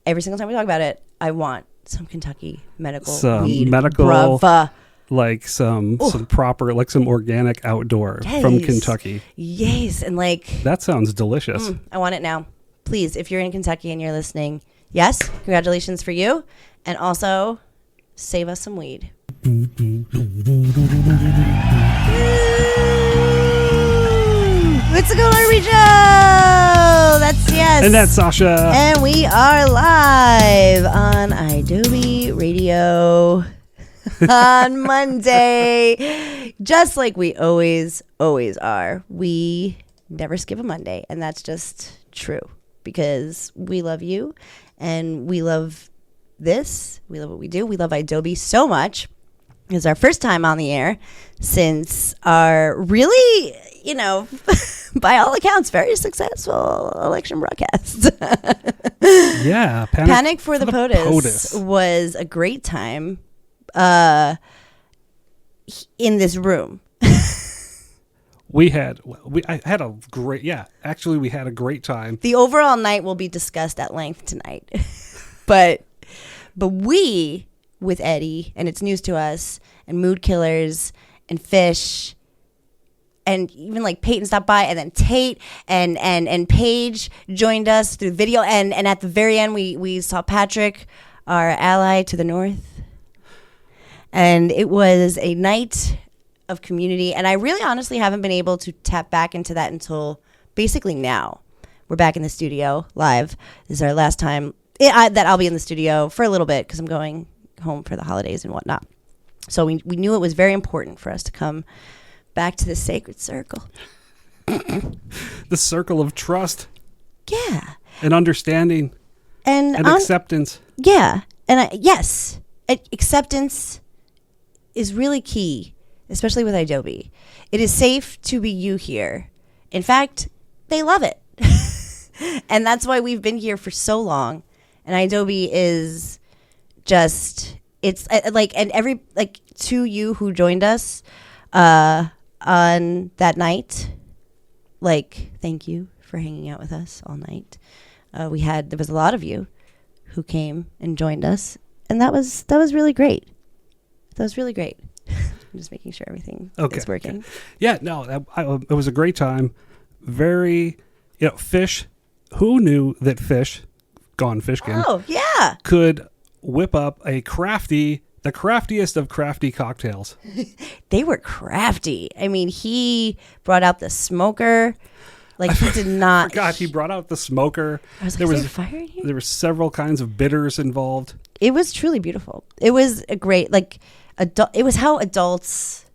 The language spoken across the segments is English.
every single time we talk about it, I want some Kentucky medical some weed. medical, Bruh. like some proper, like some organic outdoor from Kentucky. Yes, and like that sounds delicious. I want it now. Please, if you're in Kentucky and you're listening, yes, congratulations for you, and also save us some weed. It's a Go Army Show. That's yes. And that's Sasha. And we are live on Adobe Radio on Monday, just like we always are. We never skip a Monday, and that's just true because we love you, and we love this. We love what we do. We love Adobe so much. It's our first time on the air since our really, by all accounts, very successful election broadcast. Yeah. Panic for the POTUS was a great time in this room. We had a great time. The overall night will be discussed at length tonight. but we, with Eddie, and It's News to Us, and Mood Killers, and Fish, and even like Peyton stopped by, and then Tate and Paige joined us through video, and at the very end we saw Patrick, our ally to the north, and it was a night of community, and I really honestly haven't been able to tap back into that until basically now. We're back in the studio live. This is our last time that I'll be in the studio for a little bit because I'm going home for the holidays and whatnot. So we knew it was very important for us to come back to the sacred circle. The circle of trust. Yeah. And understanding. And acceptance. Yeah. And yes, acceptance is really key, especially with Adobe. It is safe to be you here. In fact, they love it. And that's why we've been here for so long. And Adobe is just, it's like, and every, like, to you who joined us on that night, like, thank you for hanging out with us all night. There was a lot of you who came and joined us, and that was really great. That was really great. I'm just making sure everything is working. Yeah, no, it was a great time. Very, Fish, who knew that Fish, Gone Fishkin, could whip up the craftiest of crafty cocktails. They were crafty. I mean, he brought out the smoker. Like, he did not. I forgot he brought out the smoker. I was like, is there fire in here? There were several kinds of bitters involved. It was truly beautiful. It was a great, like, it was how adults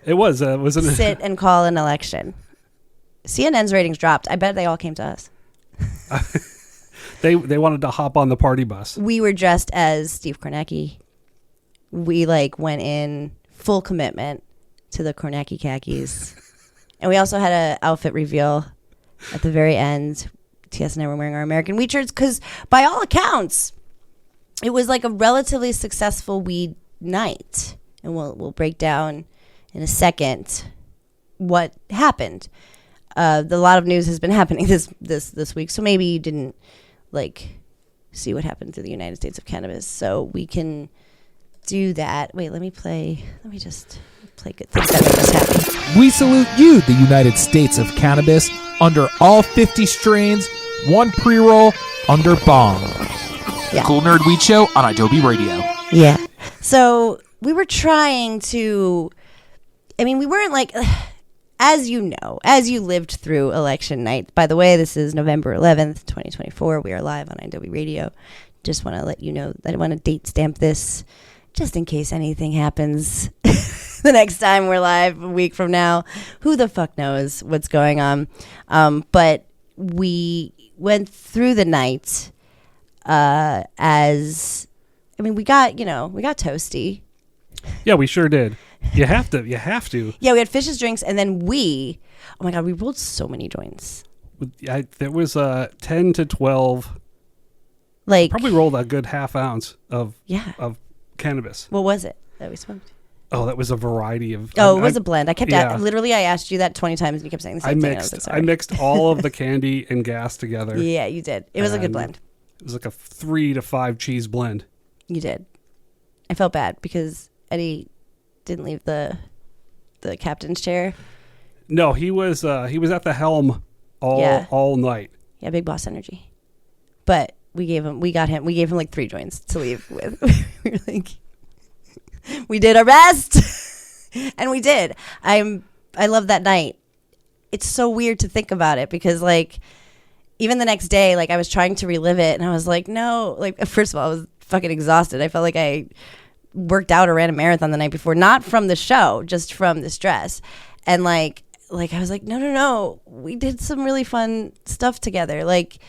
sit and call an election. CNN's ratings dropped. I bet they all came to us. They wanted to hop on the party bus. We were dressed as Steve Kornacki. We went in full commitment to the Kornacki khakis. And we also had an outfit reveal at the very end. TS and I were wearing our American weed shirts because by all accounts, it was like a relatively successful weed night. And we'll break down in a second what happened. A lot of news has been happening this week, so maybe you didn't see what happened to the United States of cannabis. So we can do that. Wait, let me just play good things that make us happy. We salute you, the United States of cannabis, under all 50 strains, one pre-roll, under bong. Yeah. Cool Nerd Weed Show on Adobe Radio. Yeah. So we were trying to, we weren't as you know, as you lived through election night. By the way, this is November 11th, 2024. We are live on Adobe Radio. Just want to let you know that I want to date stamp this just in case anything happens the next time we're live a week from now. Who the fuck knows what's going on? But we went through the night we got toasty. Yeah, we sure did. You have to. Yeah, we had Fish's drinks, and then we rolled so many joints. There was 10 to 12. Probably rolled a good half ounce of cannabis. What was it that we smoked? Oh, that was a variety of. Oh, it was a blend. I kept literally. I asked you that 20 times, and you kept saying the same thing. I mixed all of the candy and gas together. Yeah, you did. It was a good blend. It was like a 3 to 5 cheese blend. You did. I felt bad because Eddie didn't leave the captain's chair. No, he was at the helm all night. Yeah, big boss energy. But we gave him like 3 joints to leave with. We were like, we did our best, and we did. I love that night. It's so weird to think about it because like even the next day, like I was trying to relive it, and I was like, no. Like first of all, I was fucking exhausted. I felt like I worked out or ran a marathon the night before, not from the show, just from the stress, and like I was like, no, we did some really fun stuff together. Like,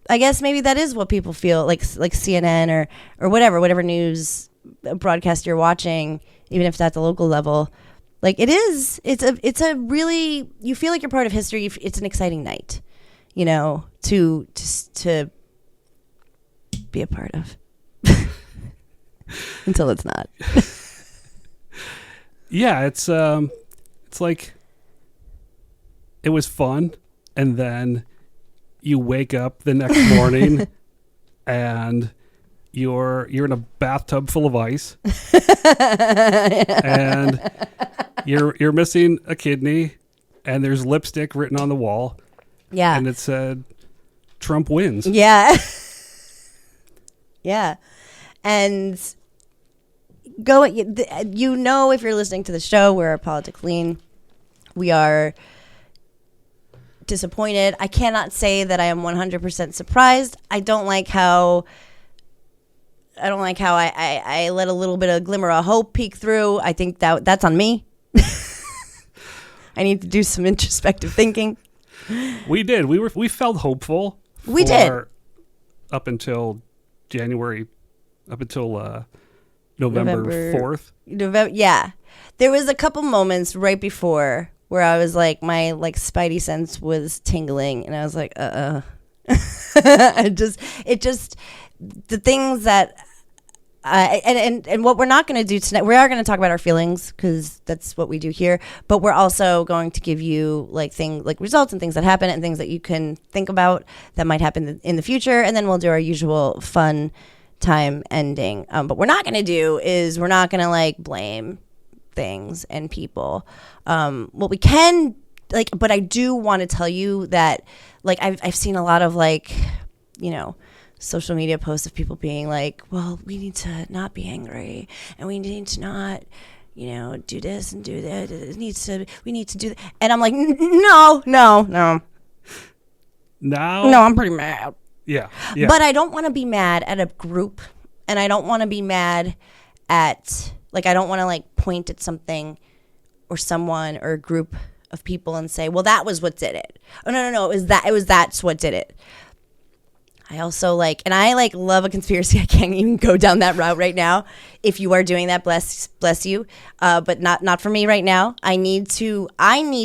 I guess maybe that is what people feel like CNN or whatever news broadcast you're watching, even if it's at the local level. Like it's a really, you feel like you're part of history. It's an exciting night, you know, to be a part of until it's not. Yeah. It's like, it was fun. And then you wake up the next morning and you're in a bathtub full of ice and you're missing a kidney and there's lipstick written on the wall. Yeah. And it said Trump wins. Yeah. Yeah. And you know, if you're listening to the show, we're a Politic Lean. We are disappointed. I cannot say that I am 100% surprised. I don't like how I let a little bit of glimmer of hope peek through. I think that's on me. I need to do some introspective thinking. We did. We felt hopeful. We did. Up until January, up until November 4th. Yeah. There was a couple moments right before where I was like, my like spidey sense was tingling and I was like, it just the things that and what we're not going to do tonight, we are going to talk about our feelings because that's what we do here, but we're also going to give you like things like results and things that happen and things that you can think about that might happen in the future, and then we'll do our usual fun time ending. But what we're not going to do is we're not going to like blame things and people. What we can like, but I do want to tell you that like I've seen a lot of like, you know, social media posts of people being like, well, we need to not be angry and we need to not, you know, do this and do that. We need to do that. And I'm like, no. Now? No, I'm pretty mad. Yeah. But I don't want to be mad at a group, and I don't want to be mad at, like, I don't want to like point at something or someone or a group of people and say, well, that was what did it. Oh, no. That's what did it. I also like, and I like love a conspiracy. I can't even go down that route right now. If you are doing that, bless you. But not for me right now. I need to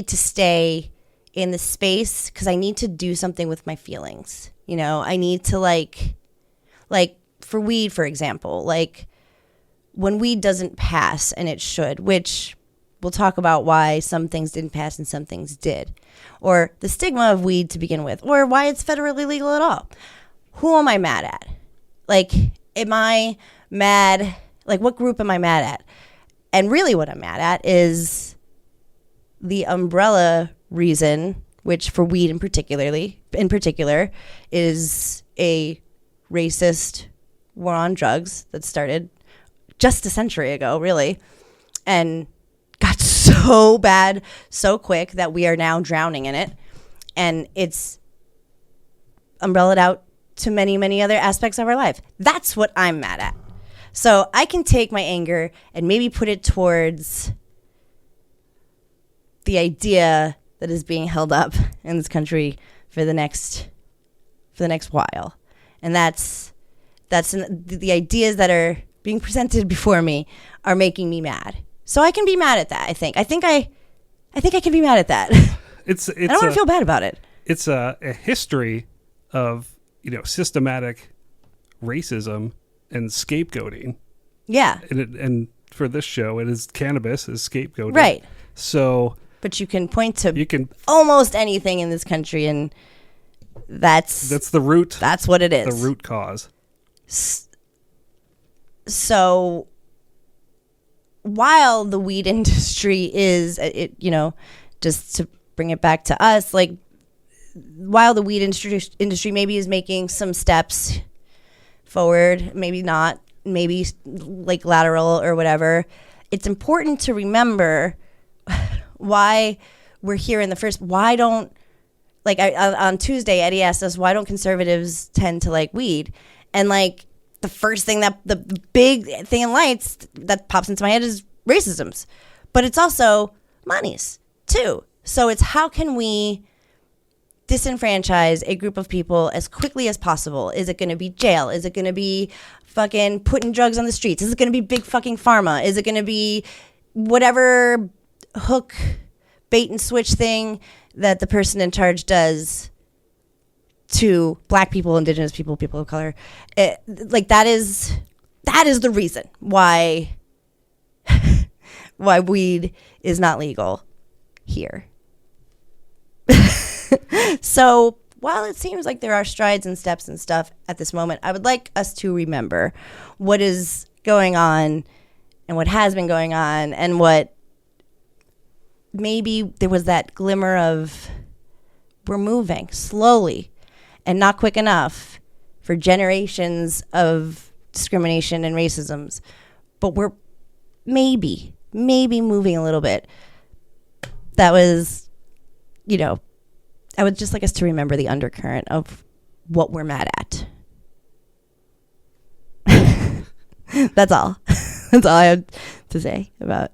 stay in the space because I need to do something with my feelings. You know, I need to like for weed, for example, like when weed doesn't pass and it should, which we'll talk about why some things didn't pass and some things did, or the stigma of weed to begin with, or why it's federally legal at all. Who am I mad at? Like, am I mad? Like, what group am I mad at? And really what I'm mad at is the umbrella reason, which for weed in particular is a racist war on drugs that started just a century ago, really, and got so bad so quick that we are now drowning in it. And it's umbrellaed out to many, many other aspects of our life. That's what I'm mad at. So I can take my anger and maybe put it towards the idea that is being held up in this country for the next while. And that's the ideas that are being presented before me are making me mad. So I can be mad at that, I think. I think I can be mad at that. I don't want to feel bad about it. It's a history of, you know, systematic racism and scapegoating. Yeah. And for this show, it is cannabis is scapegoating. Right. So, but you can point to almost anything in this country and That's the root. That's what it is. The root cause. So while the weed industry is, just to bring it back to us, like while the weed industry maybe is making some steps forward, maybe not, maybe like lateral or whatever, it's important to remember why we're here in the first. Why don't, like on Tuesday, Eddie asked us, why don't conservatives tend to like weed? And like the first thing that the big thing in lights that pops into my head is racisms, but it's also monies too. So it's how can we disenfranchise a group of people as quickly as possible? Is it going to be jail? Is it going to be fucking putting drugs on the streets? Is it going to be big fucking pharma? Is it going to be whatever hook, bait and switch thing that the person in charge does to black people, indigenous people, people of color? Like that is the reason why weed is not legal here. So while it seems like there are strides and steps and stuff at this moment, I would like us to remember what is going on and what has been going on, and what maybe there was that glimmer of we're moving slowly and not quick enough for generations of discrimination and racisms, but we're maybe moving a little bit. That was, I would just like us to remember the undercurrent of what we're mad at. That's all. That's all I have to say about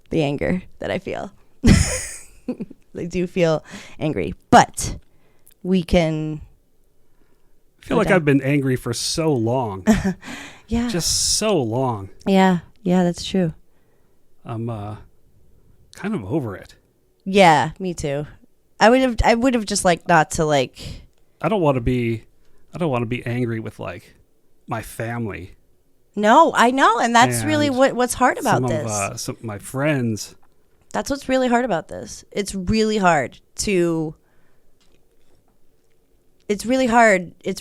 the anger that I feel. I do feel angry, but we can. I feel like I've been angry for so long. Yeah. Just so long. Yeah, that's true. I'm kind of over it. Yeah, me too. I would have just like not to like. I don't want to be angry with like my family. No, I know, and that's really what's hard about this. Some of my friends. That's what's really hard about this. It's really hard to. It's really hard to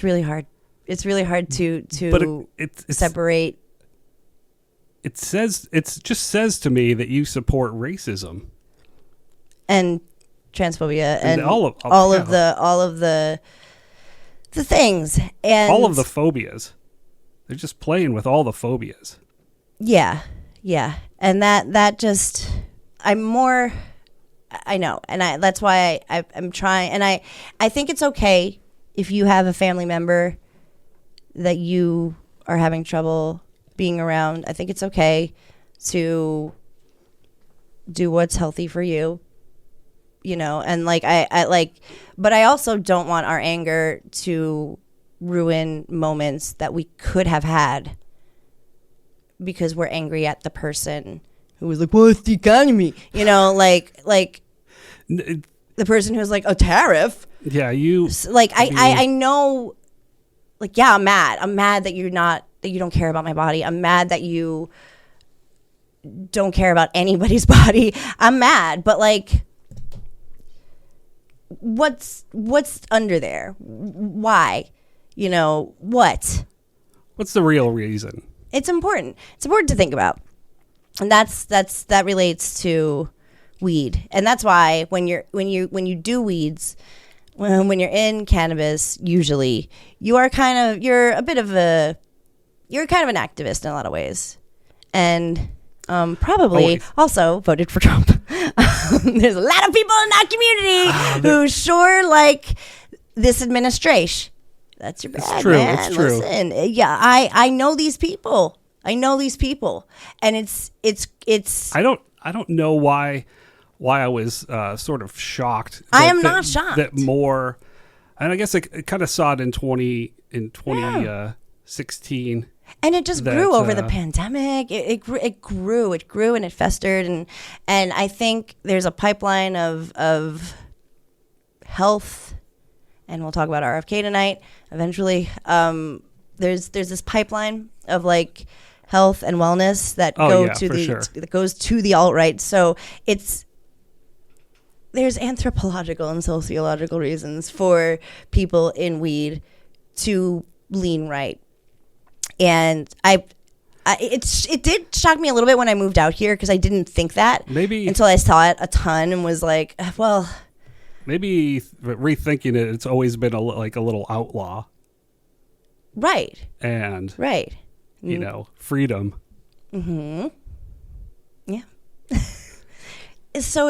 But it's separate. It just says to me that you support racism and transphobia and all of the things and all of the phobias. They're just playing with all the phobias. Yeah. And that just, I know. And that's why I'm trying. And I think it's okay if you have a family member that you are having trouble being around. I think it's okay to do what's healthy for you, and like, but I also don't want our anger to ruin moments that we could have had because we're angry at the person who was like, well, it's the economy, like the person who's like, a tariff. Yeah, you like I know, like, yeah, I'm mad that you don't care about my body. I'm mad that you don't care about anybody's body. I'm mad, but like, what's under there? Why? What? What's the real reason? It's important. It's important to think about. And that relates to weed. And that's why when you do weeds, when you're in cannabis, usually you're kind of an activist in a lot of ways. And probably also voted for Trump. There's a lot of people in that community who sure like this administration. That's your bad, it's true. Man. It's true. Listen, yeah, I know these people. And it's. I don't know why I was sort of shocked. I am not shocked. That more, and I guess I kind of saw it in 2016. And it just grew over the pandemic. It grew and it festered, and I think there's a pipeline of health, and we'll talk about RFK tonight eventually. There's this pipeline of like health and wellness that goes to the alt-right. So there's anthropological and sociological reasons for people in weed to lean right. And it did shock me a little bit when I moved out here because I didn't think that maybe until I saw it a ton and was like, well, maybe rethinking it, it's always been like a little outlaw. Right. And right. You know, freedom. Mm-hmm. Yeah. So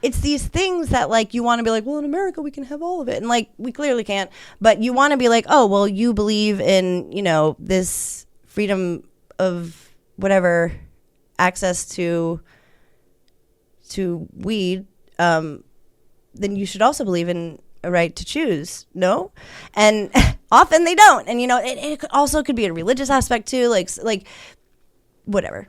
it's these things that like you want to be like, well, in America we can have all of it, and like we clearly can't. But you want to be like, oh, well, you believe in, you know, this freedom of whatever, access to weed. Then you should also believe in a right to choose. No, and often they don't. And you know, it also could be a religious aspect too. Like whatever.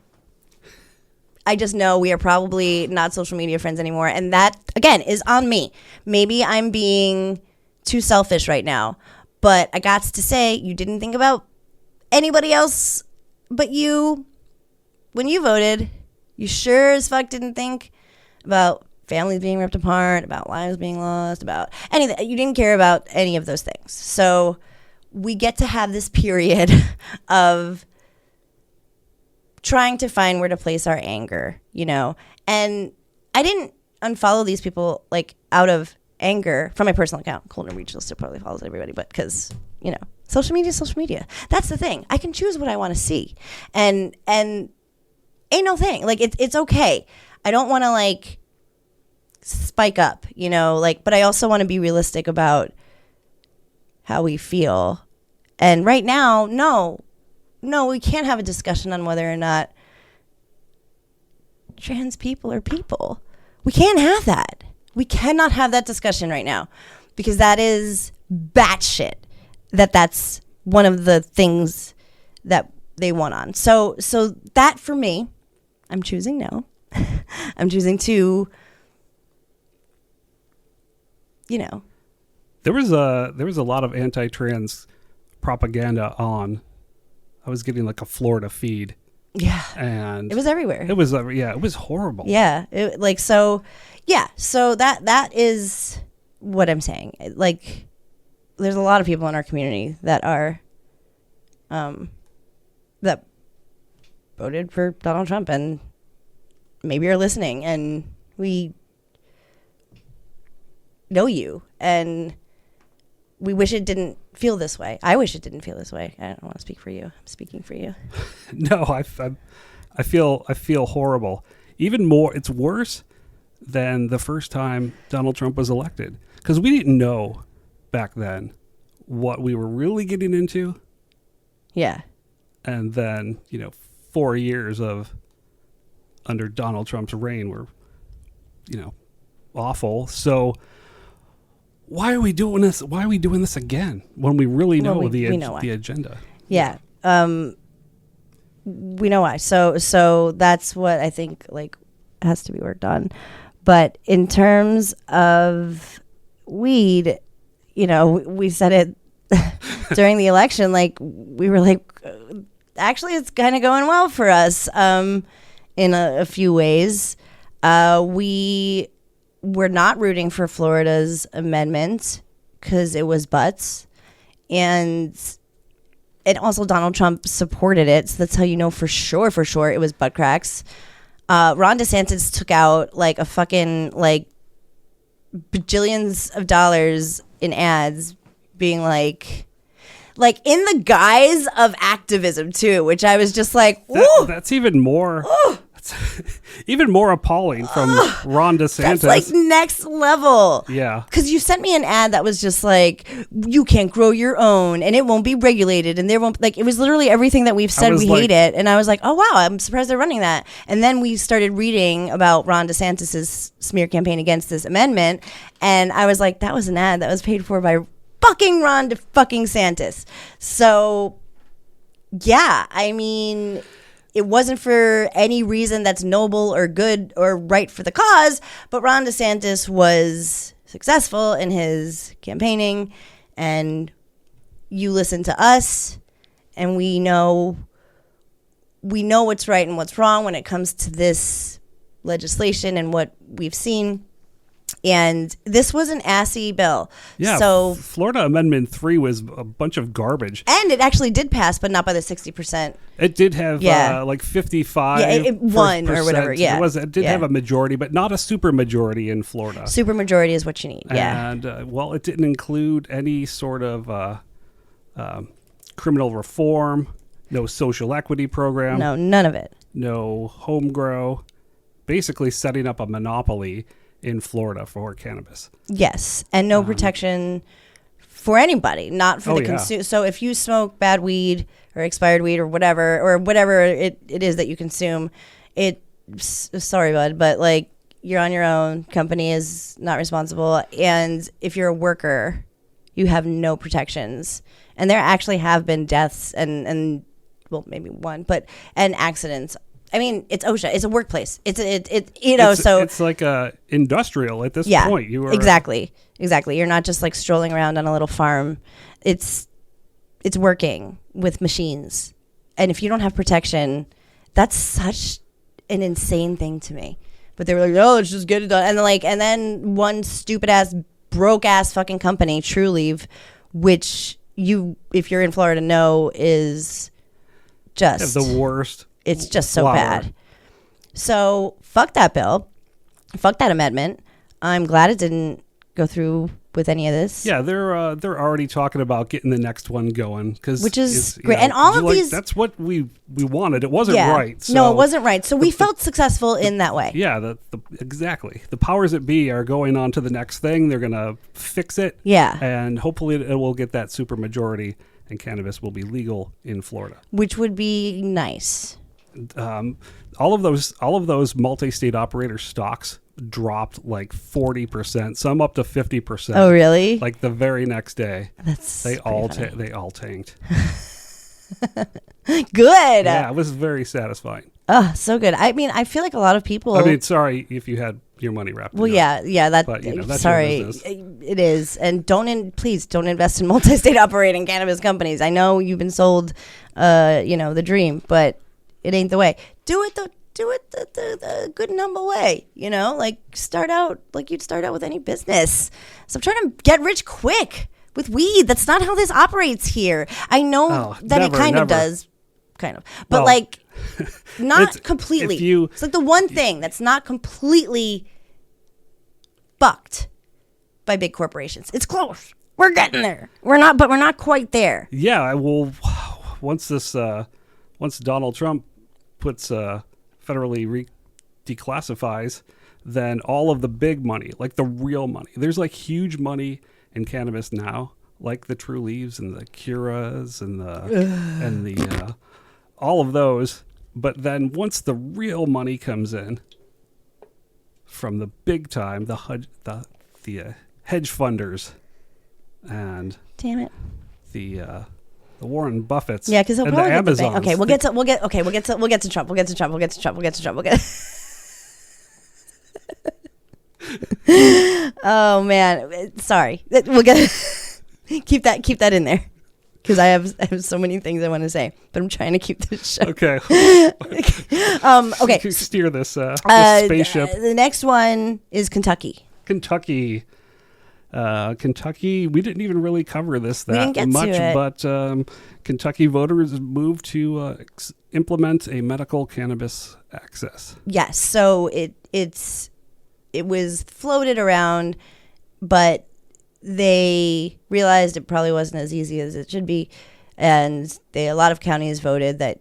I just know we are probably not social media friends anymore. And that, again, is on me. Maybe I'm being too selfish right now. But I got to say, you didn't think about anybody else but you when you voted. You sure as fuck didn't think about families being ripped apart, about lives being lost, about anything. You didn't care about any of those things. So we get to have this period of trying to find where to place our anger, you know. And I didn't unfollow these people like out of anger from my personal account. Colton Regional still probably follows everybody, but because, you know, social media is social media. That's the thing. I can choose what I want to see, and ain't no thing. Like it's okay. I don't want to like spike up, you know, like, but I also want to be realistic about how we feel. And right now, no, we can't have a discussion on whether or not trans people are people. We can't have that. We cannot have that discussion right now because that is batshit. That's one of the things that they want on. So that for me, I'm choosing no. I'm choosing to, you know. There was a lot of anti-trans propaganda on. I was getting like a Florida feed. Yeah. And it was everywhere. It was it was horrible. Yeah. So that is what I'm saying. Like there's a lot of people in our community that are that voted for Donald Trump and maybe are listening, and we know you, and we wish it didn't feel this way. I wish it didn't feel this way. I don't want to speak for you. I'm speaking for you. No, I feel horrible. Even more, it's worse than the first time Donald Trump was elected, because we didn't know back then what we were really getting into. Yeah. And then, 4 years of under Donald Trump's reign were, awful. So why are we doing this? Why are we doing this again when we really know the agenda? Yeah. We know why. So that's what I think has to be worked on. But in terms of weed, we said it during the election, we were actually it's kind of going well for us in a few ways. We were not rooting for Florida's amendment because it was butts, and also Donald Trump supported it, so that's how you know for sure it was butt cracks. Ron DeSantis took out a fucking bajillions of dollars in ads, being in the guise of activism too, which I was just like, ooh, that's even more. That's even more appalling from Ron DeSantis. That's next level. Yeah. Because you sent me an ad that was just you can't grow your own and it won't be regulated and there won't, it was literally everything that we've said we hate it. And I was like, oh wow, I'm surprised they're running that. And then we started reading about Ron DeSantis's smear campaign against this amendment. And I was like, that was an ad that was paid for by fucking Ron DeSantis. So yeah, I mean, it wasn't for any reason that's noble or good or right for the cause, but Ron DeSantis was successful in his campaigning, and you listen to us, and we know what's right and what's wrong when it comes to this legislation and what we've seen. And this was an assy bill. Yeah. So Florida Amendment 3 was a bunch of garbage. And it actually did pass, but not by the 60%. It did have like 55. Yeah, it won or whatever. Yeah. It did have a majority, but not a super majority in Florida. Super majority is what you need. Yeah. And it didn't include any sort of criminal reform, no social equity program. No, none of it. No home grow. Basically setting up a monopoly in Florida for cannabis. Yes, and no protection for anybody, not for the consumer. So if you smoke bad weed or expired weed or whatever it is that you consume, sorry, bud, but like you're on your own. Company is not responsible, and if you're a worker, you have no protections. And there actually have been deaths and well, maybe one, and accidents. I mean, it's OSHA. It's a workplace. It's like a industrial at this point. You are exactly. You're not just like strolling around on a little farm. It's working with machines, and if you don't have protection, that's such an insane thing to me. But they were like, "Oh, let's just get it done," and then one stupid ass, broke ass fucking company, Trulieve, which if you're in Florida, know is just the worst. It's just so bad. So fuck that bill. Fuck that amendment. I'm glad it didn't go through with any of this. Yeah, they're already talking about getting the next one going, which is great. And all of these, that's what we wanted. It wasn't right. So no, it wasn't right. So we felt successful in that way. Yeah, exactly. The powers that be are going on to the next thing. They're going to fix it. Yeah, and hopefully it will get that super majority, and cannabis will be legal in Florida, which would be nice. All of those multi-state operator stocks dropped like 40%, some up to 50%. Oh, really? Like the very next day. They all tanked. Good. Yeah, it was very satisfying. Oh, so good. I mean, I feel like a lot of people. I mean, sorry if you had your money wrapped. Well, yeah. But, that's sorry, it is. And please don't invest in multi-state operating cannabis companies. I know you've been sold, the dream, but it ain't the way. Do it the good and humble way, like start out like you'd start out with any business. So I'm trying to get rich quick with weed. That's not how this operates here. I know it kind of does, but not completely. It's like the one thing that's not completely fucked by big corporations. It's close. We're getting there. We're not quite there. Yeah, well, once Donald Trump puts federally declassifies, then all of the big money, like the real money, there's like huge money in cannabis now, like the True Leaves and the Curas and the all of those. But then once the real money comes in from the big time, the hedge funders and damn it, the Warren Buffetts, because they'll probably the Amazons. Okay, we'll get to Trump. Oh man, sorry. We'll get keep that in there because I have so many things I want to say, but I'm trying to keep this show. Okay. Okay. Steer this spaceship. The next one is Kentucky. Kentucky, we didn't even really cover this that much, but Kentucky voters moved to implement a medical cannabis access. Yes, so it was floated around, but they realized it probably wasn't as easy as it should be, and a lot of counties voted that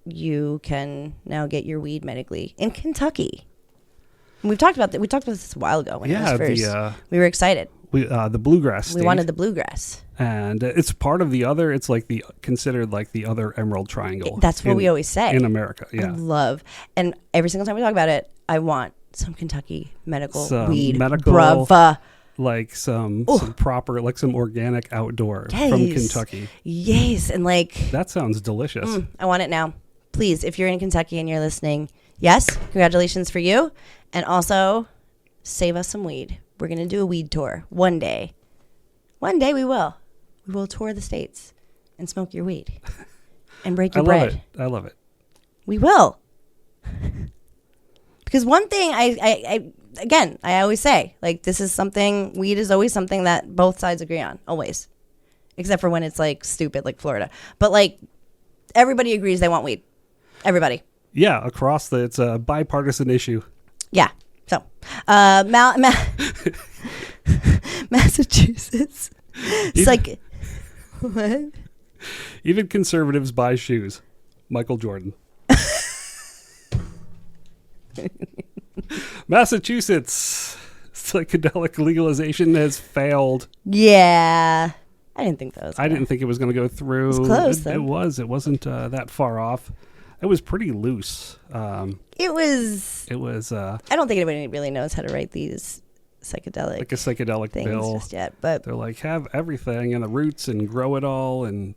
you can now get your weed medically in Kentucky. And we've talked about that. We talked about this a while ago when it was first. We were excited. The bluegrass state. We wanted the bluegrass, and it's part of the other. It's like considered like the other Emerald Triangle. That's what we always say in America. Yeah, I love, and every single time we talk about it, I want some Kentucky medical weed, bruv. Like some proper, like some organic outdoor from Kentucky. Yes, and that sounds delicious. I want it now. Please, if you're in Kentucky and you're listening, yes, congratulations for you. And also, save us some weed. We're going to do a weed tour one day. One day we will. We will tour the states and smoke your weed and break your bread. I love it. We will. Because one thing again, I always say, like, this is something, weed is always something that both sides agree on, always. Except for when it's, like, stupid, like Florida. But, like, everybody agrees they want weed. Everybody. Yeah, it's a bipartisan issue. Yeah. So, Massachusetts. It's like, what? Even conservatives buy shoes. Michael Jordan. Massachusetts. Psychedelic legalization has failed. Yeah. I didn't think that was I didn't think it was going to go through. It was close, though. It was. It wasn't that far off. It was pretty loose. It was. I don't think anybody really knows how to write these psychedelic, like a psychedelic things bill just yet. But they're like, have everything and the roots and grow it all. And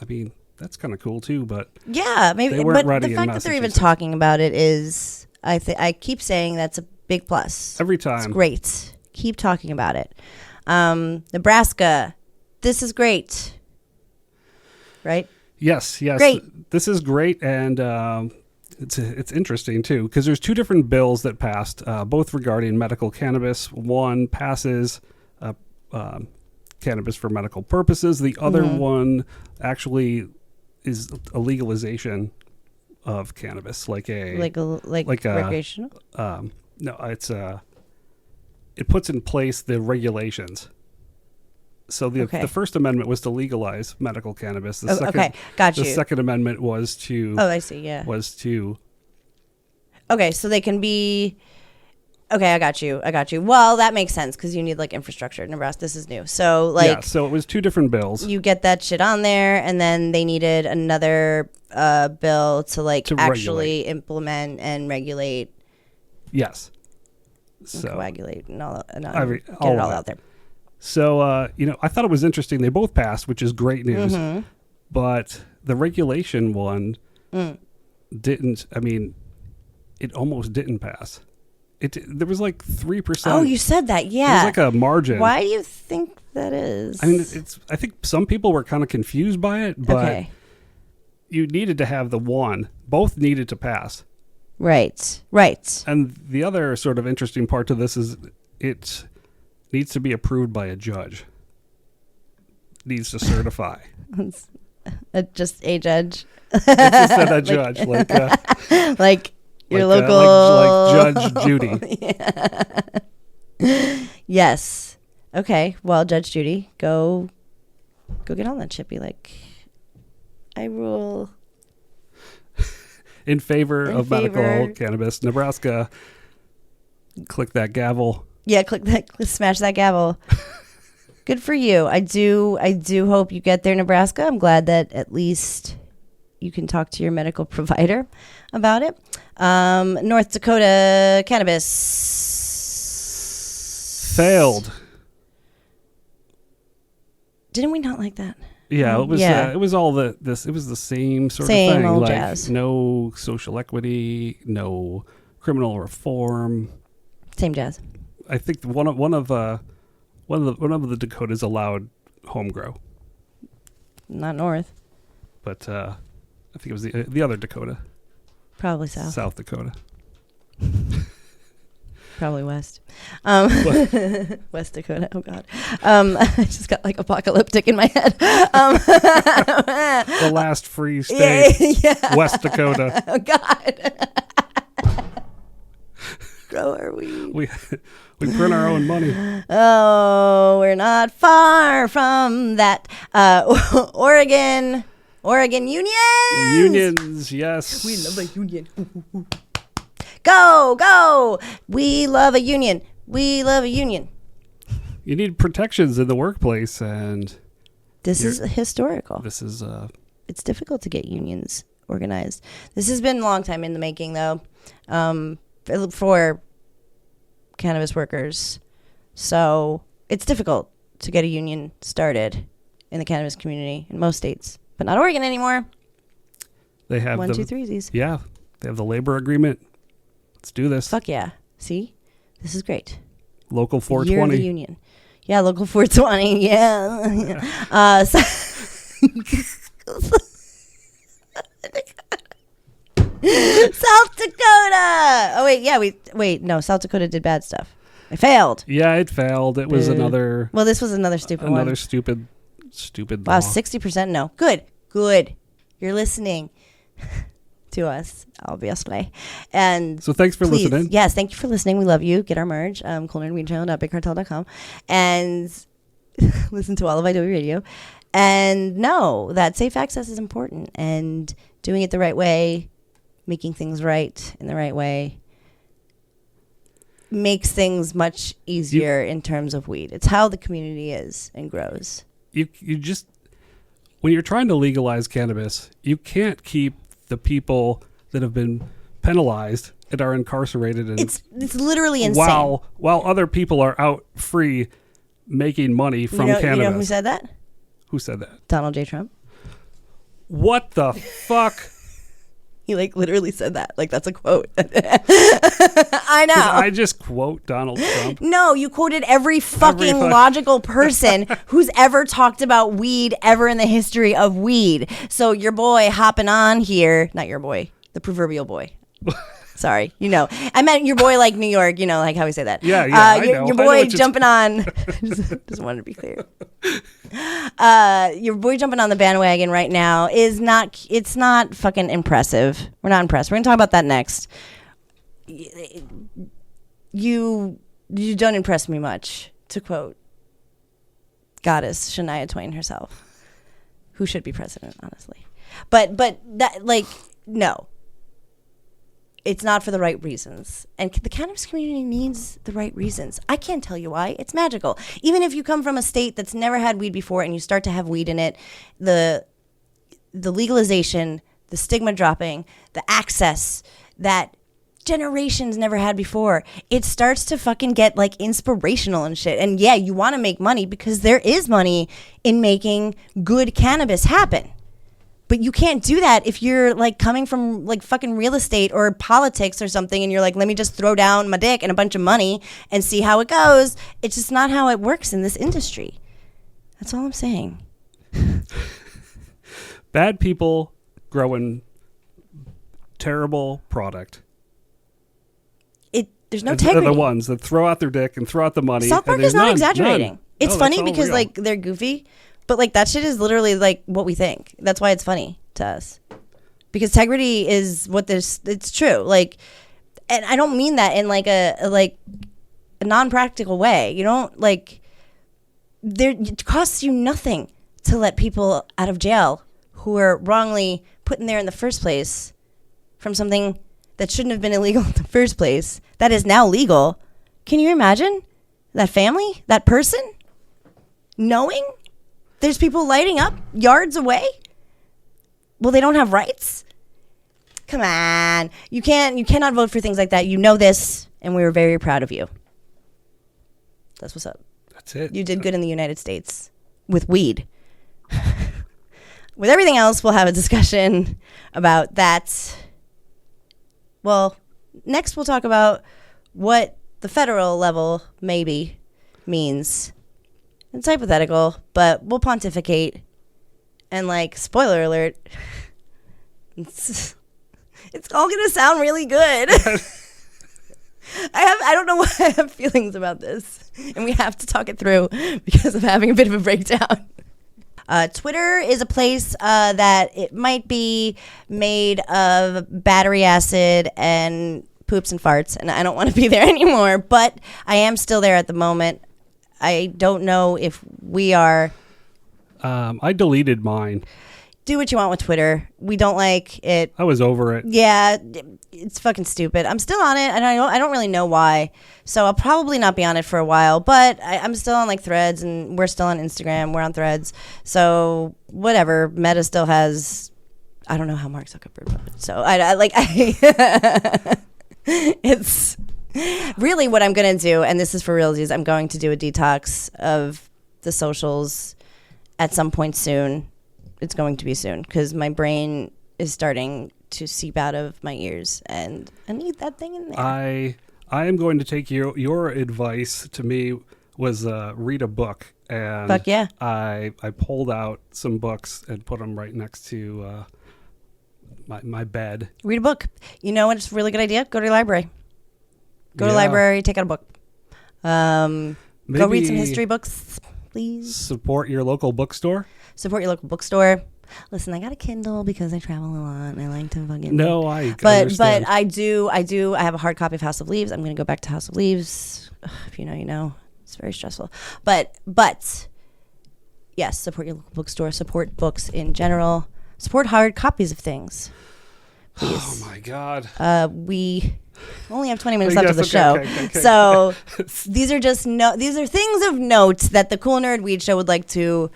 I mean, that's kind of cool too. But yeah, maybe. They weren't but ready the in fact that they're even Massachusetts. talking about it is, I keep saying that's a big plus. Every It's time. great. Keep talking about it. Nebraska, this is great. Right? Yes. Great. This is great, and it's interesting too because there's two different bills that passed, both regarding medical cannabis. One passes cannabis for medical purposes. The other one actually is a legalization of cannabis, like recreational. No, it puts in place the regulations. So the First Amendment was to legalize medical cannabis. The second, got you. The Second Amendment was to. Oh, I see. Yeah. Was to. Okay, so they can be. Okay, I got you. Well, that makes sense because you need like infrastructure. Nebraska, this is new, so like. Yeah. So it was two different bills. You get that shit on there, and then they needed another bill to actually implement and regulate. Yes. So coagulate and all get all it all of out there. So, I thought it was interesting. They both passed, which is great news. Mm-hmm. But the regulation one didn't. I mean, it almost didn't pass. There was like 3%. Oh, you said that, yeah. There was like a margin. Why do you think that is? I mean, I think some people were kind of confused by it, but you needed to have the one. Both needed to pass. Right. And the other sort of interesting part to this is it needs to be approved by a judge. Needs to certify. Just a judge. It's just a judge, like your local, like Judge Judy. Yeah. Yes. Okay. Well, Judge Judy, go get on that shit. Be like, I rule in favor of medical cannabis. Nebraska, click that gavel. Yeah, smash that gavel. Good for you. I do hope you get there, Nebraska. I'm glad that at least you can talk to your medical provider about it. North Dakota cannabis failed. Didn't we not like that? Yeah, it was. Yeah. It was all this. It was the same sort of Same thing. old like jazz. No social equity, no criminal reform. Same jazz. I think one of the Dakotas allowed home grow. Not north. But I think it was the other Dakota. Probably south. South Dakota. Probably west. West Dakota. Oh God. I just got like apocalyptic in my head. The last free state. Yeah. West Dakota. Oh God. Grow our weed. We print our own money. Oh, we're not far from that. Oregon unions. Unions, yes. We love a union. Go. We love a union. You need protections in the workplace, and this is historical. This is it's difficult to get unions organized. This has been a long time in the making, though, for cannabis workers. So it's difficult to get a union started in the cannabis community in most states, but not Oregon anymore. They have 1, 2, 3s. Yeah, they have the labor agreement. Let's do this. Fuck yeah! See, this is great. Local 420. Year of the union. Yeah, local 420. Yeah. South Dakota. Oh wait, No, South Dakota did bad stuff. It failed. Yeah, it failed. It was another. Well, this was another stupid one. Another stupid Wow, law. 60% no. Good. You're listening to us, obviously. And so thanks for listening. Yes, thank you for listening. We love you. Get our merch, culinarywheatchannel.bigcartel.com, and listen to all of IW Radio. And know that safe access is important, and doing it the right way, making things right in the right way, makes things much easier in terms of weed. It's how the community is and grows. You just, when you're trying to legalize cannabis, you can't keep the people that have been penalized and are incarcerated. And it's literally insane. While other people are out free making money from cannabis. You know who said that? Who said that? Donald J. Trump. What the fuck? He literally said that. That's a quote. I know. Did I just quote Donald Trump? No, you quoted every fucking logical person who's ever talked about weed ever in the history of weed. So your boy hopping on here, not your boy, the proverbial boy. Sorry, I meant your boy New York, how we say that. Yeah, I know. Your boy jumping on, just wanted to be clear. Your boy jumping on the bandwagon right now it's not fucking impressive. We're not impressed. We're going to talk about that next. You don't impress me much, to quote goddess Shania Twain herself, who should be president, honestly. But that, no. It's not for the right reasons. And the cannabis community needs the right reasons. I can't tell you why. It's magical. Even if you come from a state that's never had weed before and you start to have weed in it, the legalization, the stigma dropping, the access that generations never had before, it starts to fucking get inspirational and shit. And yeah, you want to make money because there is money in making good cannabis happen. But you can't do that if you're coming from fucking real estate or politics or something, and you're let me just throw down my dick and a bunch of money and see how it goes. It's just not how it works in this industry. That's all I'm saying. Bad people growing terrible product. There's no integrity. They're the ones that throw out their dick and throw out the money. South Park is not exaggerating. It's funny because real. They're goofy. But that shit is literally what we think. That's why it's funny to us. Because integrity is it's true. And I don't mean that in a non-practical way. You don't it costs you nothing to let people out of jail who are wrongly put in there in the first place from something that shouldn't have been illegal in the first place. That is now legal. Can you imagine that family, that person, knowing there's people lighting up yards away? Well, they don't have rights? Come on. You cannot vote for things like that. You know this, and we were very proud of you. That's what's up. That's it. You did good in the United States with weed. With everything else, we'll have a discussion about that. Well, next we'll talk about what the federal level maybe means. It's hypothetical, but we'll pontificate. And spoiler alert, it's all going to sound really good. I don't know why I have feelings about this. And we have to talk it through because I'm having a bit of a breakdown. Twitter is a place that it might be made of battery acid and poops and farts. And I don't want to be there anymore, but I am still there at the moment. I don't know if we are. I deleted mine. Do what you want with Twitter. We don't like it. I was over it. Yeah, it's fucking stupid. I'm still on it, and I don't really know why. So I'll probably not be on it for a while. But I'm still on Threads, and we're still on Instagram. We're on Threads. So whatever. Meta still has. I don't know how Mark Zuckerberg wrote it. So it's. Really what I'm going to do, and this is for realsies, I'm going to do a detox of the socials at some point soon. It's going to be soon because my brain is starting to seep out of my ears, and I need that thing in there. I am going to take your advice to me was read a book. And fuck yeah. I pulled out some books and put them right next to my bed. Read a book. You know what? It's a really good idea. Go to your library. Go to the library, take out a book. Go read some history books, please. Support your local bookstore. Support your local bookstore. Listen, I got a Kindle because I travel a lot and I like to fucking. No, I but understand. I do. I have a hard copy of House of Leaves. I'm going to go back to House of Leaves. Ugh, if you know, you know. It's very stressful. But yes, support your local bookstore. Support books in general. Support hard copies of things. Please. Oh my God. We only have 20 minutes left of the show. Okay. So these are things of note that the Cool Nerd Weed Show would like to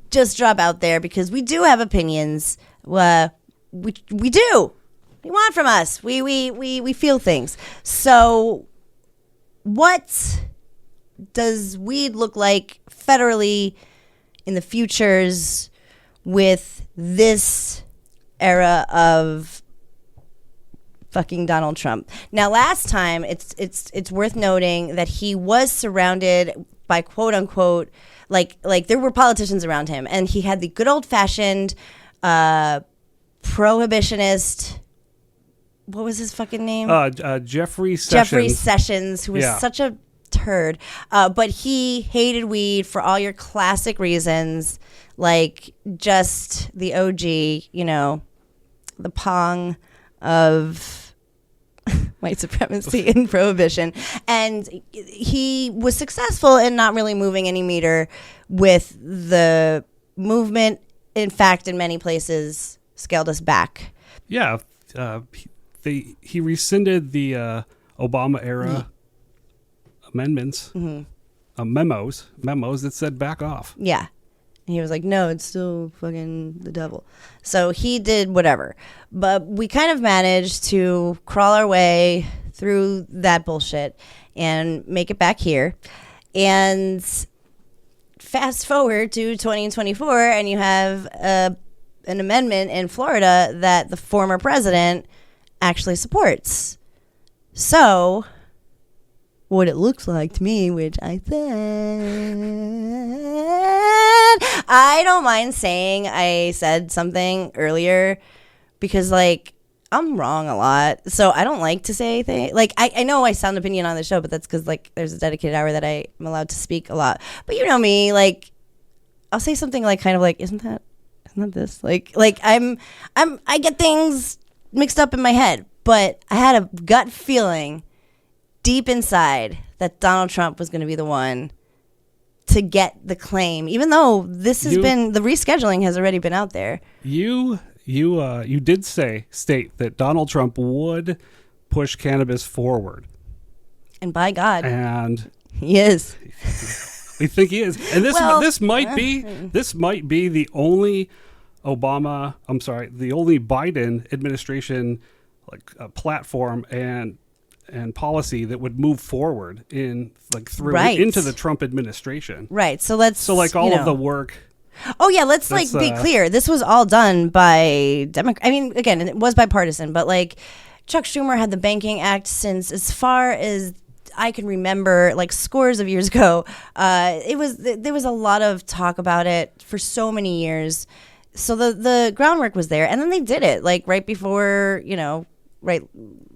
just drop out there, because we do have opinions. We do. You want from us. We feel things. So what does weed look like federally in the futures with this era of fucking Donald Trump? Now, last time, it's worth noting that he was surrounded by quote unquote, like there were politicians around him, and he had the good old fashioned prohibitionist. What was his fucking name? Jeffrey Sessions. Jeffrey Sessions, who was such a turd. But he hated weed for all your classic reasons, like just the OG, you know, the Pong of white supremacy and prohibition. And he was successful in not really moving any meter with the movement. In fact, in many places, scaled us back. Yeah. He rescinded the Obama era amendments, memos that said back off. Yeah. And he was like, no, it's still fucking the devil. So he did whatever. But we kind of managed to crawl our way through that bullshit and make it back here. And fast forward to 2024, and you have an amendment in Florida that the former president actually supports. So what it looks like to me, which I said, I don't mind saying I said something earlier, because like I'm wrong a lot, so I don't like to say things. Like I know I sound opinion on the show, but that's because like there's a dedicated hour that I'm allowed to speak a lot. But you know me, like I'll say something like kind of like, isn't that this? Like I get things mixed up in my head, but I had a gut feeling deep inside that Donald Trump was going to be the one to get the claim, even though this has been, the rescheduling has already been out there. You did state that Donald Trump would push cannabis forward, and by God, and he is. We think he is, and this might be the only the only Biden administration platform and policy that would move forward in into the Trump administration. Right. So let's all of the work. Oh yeah, let's be clear. This was all done by Democrats. I mean, again, it was bipartisan, but like Chuck Schumer had the Banking Act since, as far as I can remember, like scores of years ago. There was a lot of talk about it for so many years. So the groundwork was there, and then they did it like right before,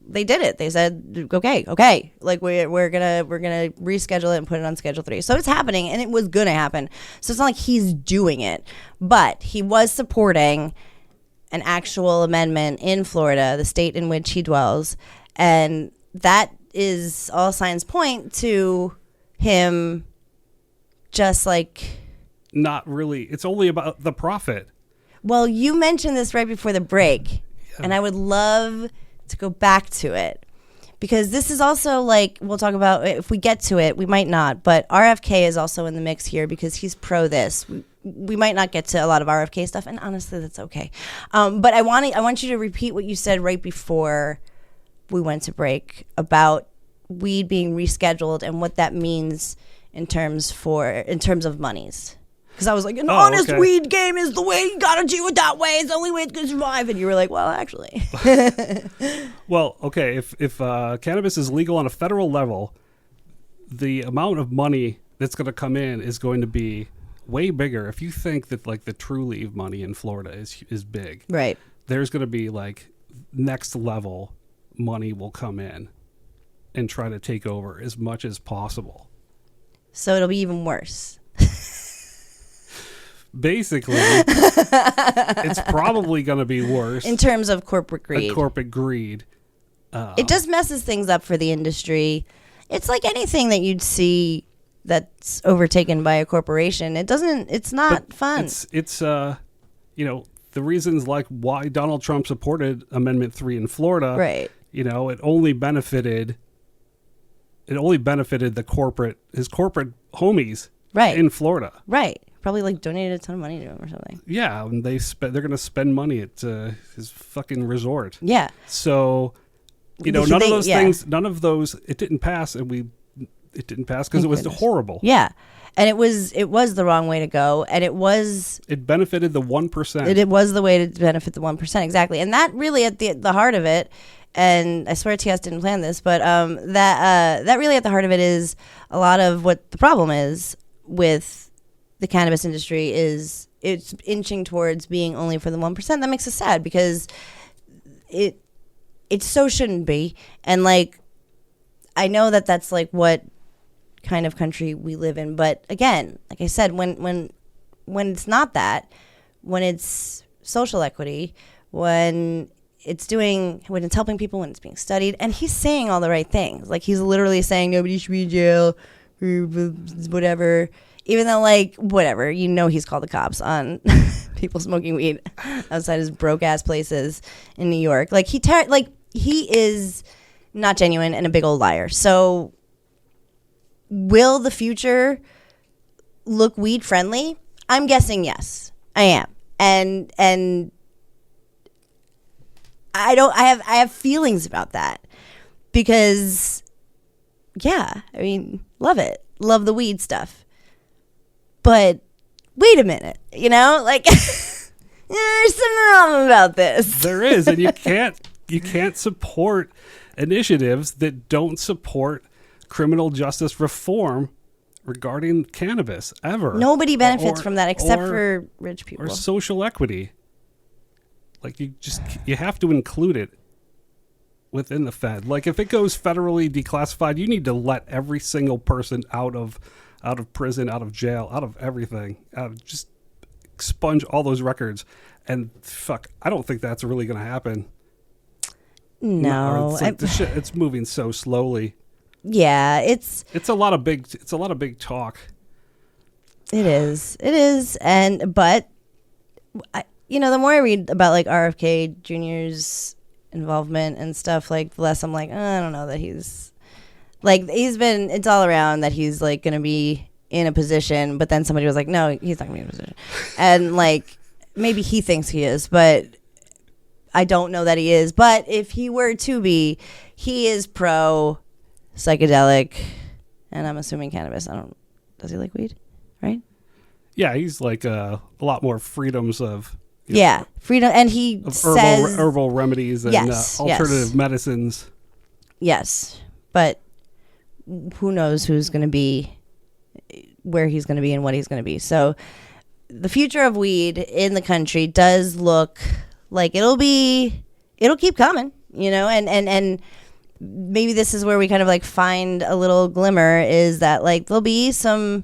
they did it. They said, okay, like we're gonna reschedule it and put it on Schedule 3. So it's happening, and it was gonna happen. So it's not like he's doing it, but he was supporting an actual amendment in Florida, the state in which he dwells, and that is all signs point to him just like not really. It's only about the profit. Well, you mentioned this right before the break, and I would love to go back to it, because this is also like, we'll talk about, if we get to it, we might not, but RFK is also in the mix here because he's pro this. We might not get to a lot of RFK stuff, and honestly, that's okay. But I want you to repeat what you said right before we went to break about weed being rescheduled and what that means in terms of monies. Because I was like, an honest weed game is the way. You gotta do it that way. It's the only way it's gonna survive. And you were like, well, actually. Well, okay. If cannabis is legal on a federal level, the amount of money that's going to come in is going to be way bigger. If you think that like the True Leave money in Florida is big, right? There's going to be like next level money will come in. and try to take over as much as possible. So it'll be even worse. Basically, it's probably going to be worse in terms of corporate greed. Corporate greed. It just messes things up for the industry. It's like anything that you'd see that's overtaken by a corporation. It's not fun. It's you know, the reasons like why Donald Trump supported Amendment 3 in Florida. Right. You know, it only benefited his corporate homies right. in Florida. Right. Probably like donated a ton of money to him or something. Yeah, and they're going to spend money at his fucking resort. Yeah. So, you know, none of those, it didn't pass, and it didn't pass because it was horrible. Yeah. And it was the wrong way to go, and it benefited the 1%. It was the way to benefit the 1%, exactly. And that really at the heart of it, and I swear TS didn't plan this, but that really at the heart of it is a lot of what the problem is with the cannabis industry is it's inching towards being only for the 1%. That makes us sad because it so shouldn't be. And like, I know that that's like what kind of country we live in. But again, like I said, when it's not that, when it's social equity, when it's helping people, when it's being studied, and he's saying all the right things. Like he's literally saying nobody should be in jail, whatever. Even though, like, whatever, you know, he's called the cops on people smoking weed outside his broke ass places in New York. Like he is not genuine and a big old liar. So, will the future look weed friendly? I'm guessing yes. I am, and I have feelings about that because, yeah, I mean, love it, love the weed stuff. But wait a minute, you know, like there's something wrong about this. There is, and you can't support initiatives that don't support criminal justice reform regarding cannabis ever. Nobody benefits from that except for rich people. Or social equity. Like you have to include it within the Fed. Like if it goes federally declassified, you need to let every single person out of prison, out of jail, out of everything. Just expunge all those records. And fuck, I don't think that's really going to happen. No, it's moving so slowly. Yeah, it's a lot of big talk. It is, but the more I read about like RFK Jr.'s involvement and stuff, like the less I'm like, I don't know that it's all around that he's like going to be in a position, but then somebody was like, no, he's not going to be in a position. And like, maybe he thinks he is, but I don't know that he is. But if he were to be, he is pro psychedelic, and I'm assuming cannabis. Does he like weed? Right? Yeah, he's like a lot more freedoms of freedom, and he says herbal remedies and alternative medicines. Yes, but who knows who's going to be, where he's going to be, and what he's going to be. So the future of weed in the country does look like it'll keep coming, and maybe this is where we kind of like find a little glimmer, is that like there'll be some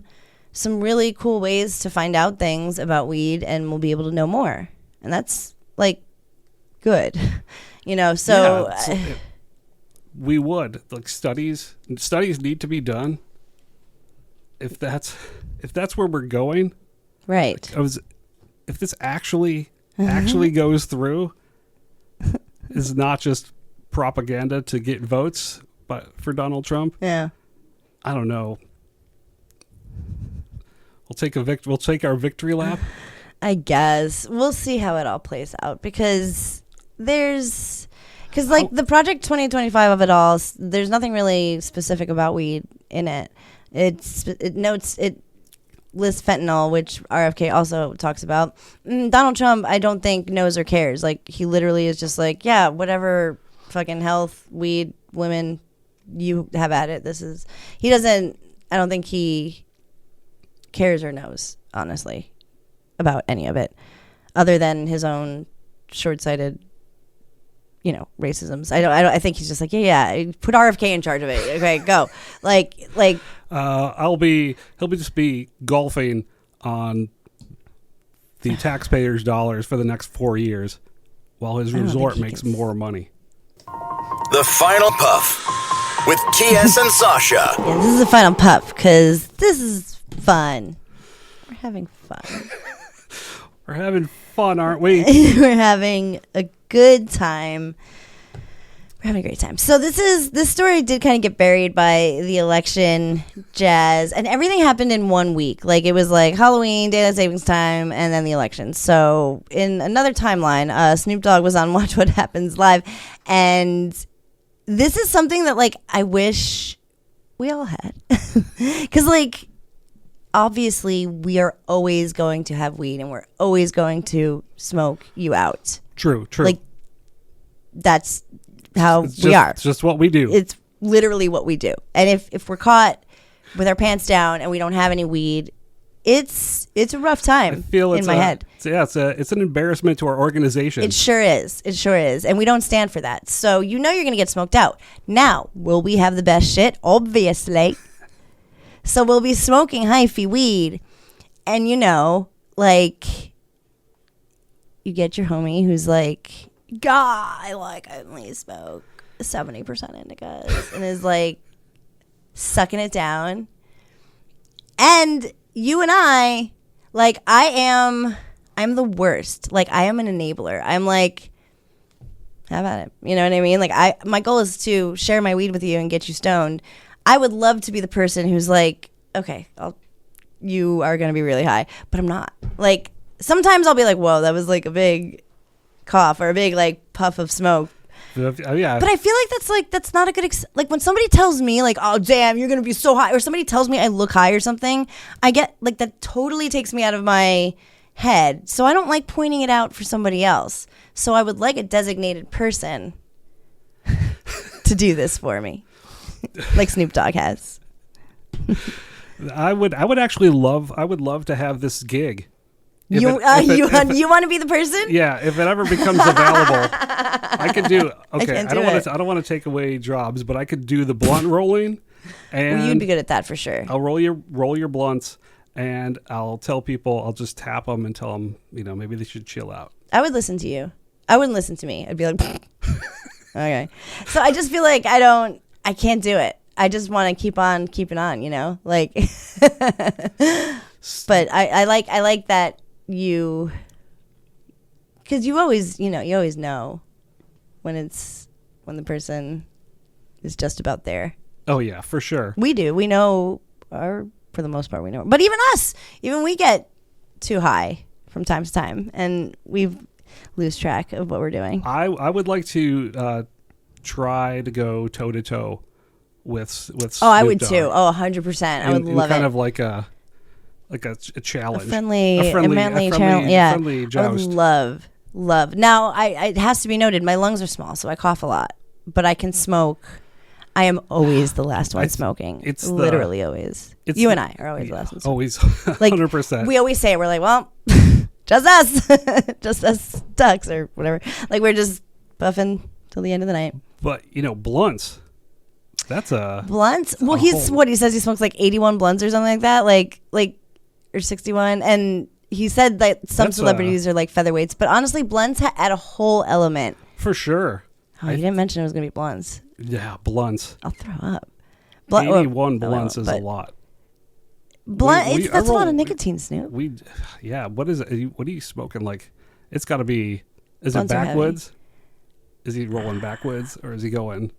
really cool ways to find out things about weed, and we'll be able to know more. And that's like good, so we would like studies need to be done. If that's where we're going, right? If this actually goes through, is not just propaganda to get votes, but for Donald Trump. Yeah, I don't know. We'll take our victory lap. I guess we'll see how it all plays out, because the Project 2025 of it all, there's nothing really specific about weed in it. It lists fentanyl, which RFK also talks about. Donald Trump, I don't think knows or cares. Like, he literally is just like, yeah, whatever, fucking health, weed, women, you have at it. I don't think he cares or knows, honestly, about any of it, other than his own short-sighted racisms. I think he's just like, yeah, put RFK in charge of it. Okay, go. He'll just be golfing on the taxpayers' dollars for the next 4 years while his resort makes more money. The Final Puff with TS and Sasha. Yeah, this is the final puff because this is fun. We're having fun. We're having fun, aren't we? We're having a good time. We're having a great time. So this story did kind of get buried by the election jazz, and everything happened in 1 week. Like, it was like Halloween, daylight savings time, and then the election. So in another timeline, Snoop Dogg was on Watch What Happens Live, and this is something that, like, I wish we all had. Because, like, obviously we are always going to have weed, and we're always going to smoke you out. True. Like, that's how we are. It's just what we do. It's literally what we do. And if we're caught with our pants down and we don't have any weed, it's a rough time. I feel in my head. It's an embarrassment to our organization. It sure is. And we don't stand for that. So you're going to get smoked out. Now, will we have the best shit? Obviously. So we'll be smoking hyphy weed, and like, you get your homie who's like, God, I only smoke 70% indicas, and is like sucking it down. And you and I, like, I'm the worst. Like, I am an enabler. I'm like, how about it? You know what I mean? Like, my goal is to share my weed with you and get you stoned. I would love to be the person who's like, okay, you are going to be really high, but I'm not. Like, sometimes I'll be like, whoa, that was like a big cough or a big like puff of smoke. Yeah. But I feel like that's not a good like, when somebody tells me like, oh damn, you're gonna be so high, or somebody tells me I look high or something, I get like, that totally takes me out of my head. So I don't like pointing it out for somebody else. So I would like a designated person to do this for me, like Snoop Dogg has. I would love to have this gig. You want to be the person? Yeah, if it ever becomes available, I could do. Okay, I don't want to take away jobs, but I could do the blunt rolling, and you'd be good at that for sure. I'll roll your blunts, and I'll tell people. I'll just tap them and tell them, maybe they should chill out. I would listen to you. I wouldn't listen to me. I'd be like, okay. So I just feel like I can't do it. I just want to keep on keeping on, like. But I like that. Because you always know when the person is just about there. Oh yeah, for sure. We do. We know, or for the most part, we know. But even we get too high from time to time, and we lose track of what we're doing. I would like to try to go toe to toe with Snoop I would Dogg. too. Oh, 100%. I would love kind it. of like a challenge, a manly challenge. Yeah, friendly joust. I would love. Now, it has to be noted, my lungs are small, so I cough a lot, but I can smoke. I am always the last one smoking. It's literally always. You and I are always the last one smoking. Always, 100%. We always say it. We're like, well, just us ducks or whatever. Like, we're just puffing till the end of the night. But blunts. That's a blunts. Well, he says he smokes like 81 blunts or something like that. Like. Or 61, and he said that some celebrities are like featherweights, but honestly, blunts add a whole element. For sure. Oh, you didn't mention it was going to be blunts. Yeah, blunts. I'll throw up. 81 blunts is a lot. That's a lot of nicotine, Snoop. What is it? What are you smoking? Like, it's got to be, is blunts it backwoods? Is he rolling backwoods, or is he going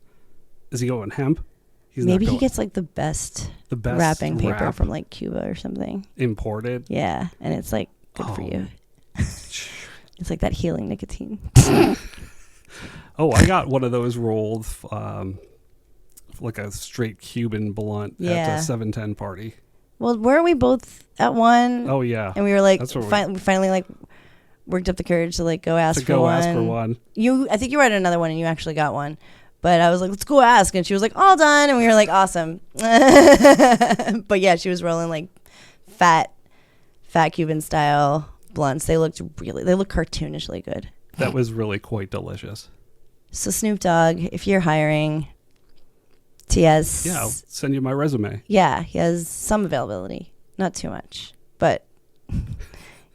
hemp? Maybe he gets like the best wrapping paper from like Cuba or something. Imported? Yeah, and it's like good for you. It's like that healing nicotine. Oh, I got one of those rolled, like a straight Cuban blunt at a 710 party. Well, weren't we both at one? Oh yeah, and we were like, we finally like worked up the courage to like go ask for one. I think you were at another one and you actually got one. But I was like, let's go ask. And she was like, all done. And we were like, awesome. But yeah, she was rolling like fat Cuban style blunts. They look cartoonishly good. That was really quite delicious. So Snoop Dogg, if you're hiring, TS. Yeah, I'll send you my resume. Yeah, he has some availability, not too much, but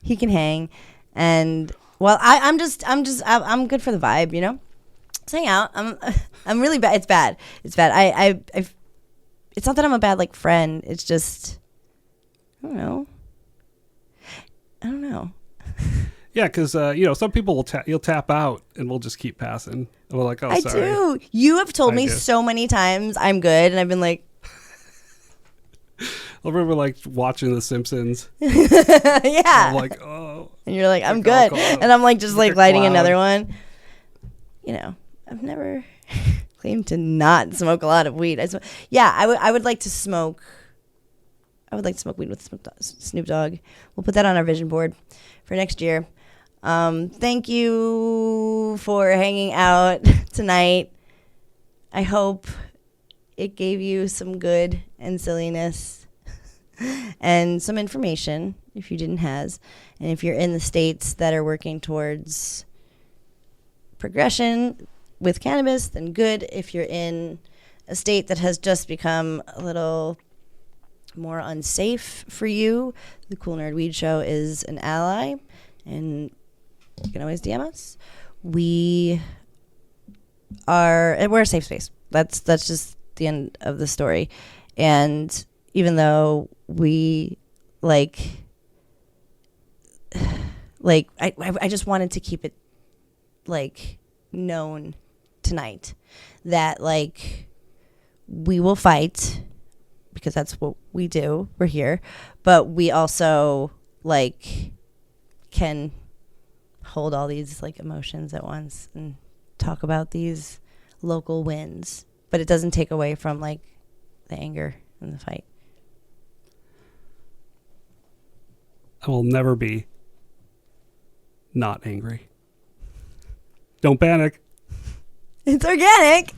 he can hang. And well, I'm good for the vibe, you know. Let's hang out. I'm really bad. It's bad. It's bad. It's not that I'm a bad like friend. It's just I don't know. Yeah, because some people will you'll tap out and we'll just keep passing. And we're like, oh, I sorry. do. You have told me so many times I'm good, and I've been like, I remember like watching The Simpsons. yeah. I'm like, oh. And you're like, I'm good, and I'm like just like lighting another one. You know, I've never claimed to not smoke a lot of weed. I would like to smoke. I would like to smoke weed with Snoop Dogg. We'll put that on our vision board for next year. Thank you for hanging out tonight. I hope it gave you some good and silliness and some information if you didn't has. And if you're in the states that are working towards progression with cannabis, then good. If you're in a state that has just become a little more unsafe for you, the Cool Nerd Weed Show is an ally, and you can always DM us. We're a safe space. That's just the end of the story. And even though we I just wanted to keep it like known tonight that like we will fight because that's what we do. We're here, but we also like can hold all these like emotions at once and talk about these local wins, but it doesn't take away from like the anger and the fight. I will never be not angry. Don't panic. It's organic.